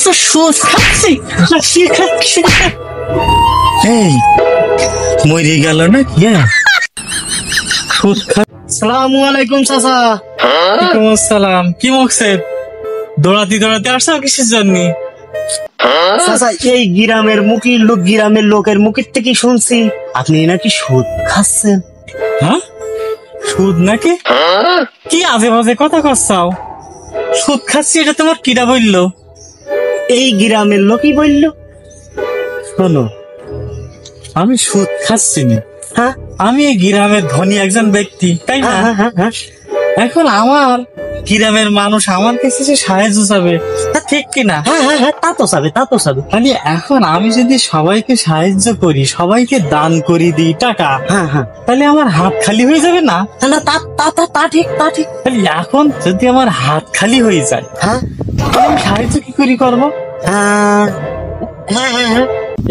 তো সুদ খাচ্ছি এই মরে গেল না কি? সুদ খা। আসসালামু আলাইকুম চাচা। ওয়ালাইকুম আসসালাম। কি মকসেদ? দৌড়াতে দৌড়াতে আসছো কিসের জন্য? চাচা এই গ্রামের লোকের মুখের থেকে শুনছি আপনি নাকি সুদ খাচ্ছেন। হ্যাঁ, সুদ নাকি? কি আজে বাজে কথা করছাও? সুদ খাচ্ছি এটা তোমার কিরা বললো? এই গ্রামের লোকই বলল। শোনো, আমি সুদ খাচ্ছি না। হ্যাঁ আমি এই গ্রামের ধনী একজন ব্যক্তি, তাই না? হ্যাঁ হ্যাঁ হ্যাঁ। এখন আমার গ্রামের মানুষ আমার কাছে এসে সাহায্য চাবে, তা ঠিক কিনা? হ্যাঁ হ্যাঁ হ্যাঁ, তা তো চাবে। মানে এখন আমি যদি সবাইকে সাহায্য করি, সবাইকে দান করি দিই টাকা, হ্যাঁ হ্যাঁ, তাহলে আমার হাত খালি হয়ে যাবে না? তাহলে তা ঠিক। তাহলে এখন যদি আমার হাত খালি হয়ে যায়, হ্যাঁ তাহলে আমি সাহায্য কি করে করবো? হ্যাঁ হ্যাঁ হ্যাঁ হ্যাঁ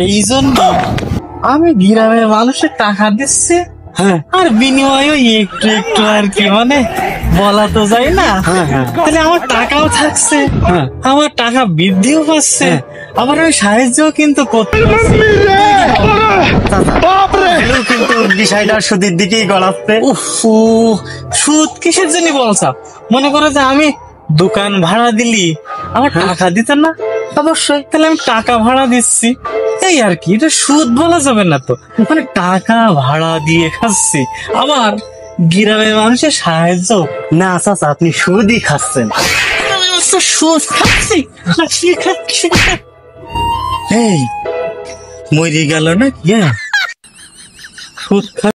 এই জন্য আমি গ্রামের মানুষের টাকা দিচ্ছি, হ্যাঁ আর বিনিময়ে একটু একটু আর কি, মানে বলা তো যায় না। হ্যাঁ হ্যাঁ। তাহলে আমার টাকাও থাকছে, হ্যাঁ। আমার টাকা বৃদ্ধিও পাচ্ছে, হ্যাঁ। আবার আমি সাহায্যও কিন্তু করতে পারছি। হ্যালো, কিন্তু বিষয়টা সুদের দিকেই গড়াচ্ছে। উফ, সুদ কিসের জন্য বলছা? মনে করো যে আমি দোকান ভাড়া দিলি, আমার টাকা দিত না? অবশ্যই। তাহলে আমি টাকা ভাড়া দিচ্ছি, এই আর কি। এটা সুদ বলা যাবে না তো, মানে টাকা ভাড়া দিয়ে খাচ্ছি, আবার গ্রামের মানুষের সাহায্য। না চাচা, আপনি সুদই খাচ্ছেন। তো সুদ খাচ্ছি। এই মরে গেল না কি? সুদ খা।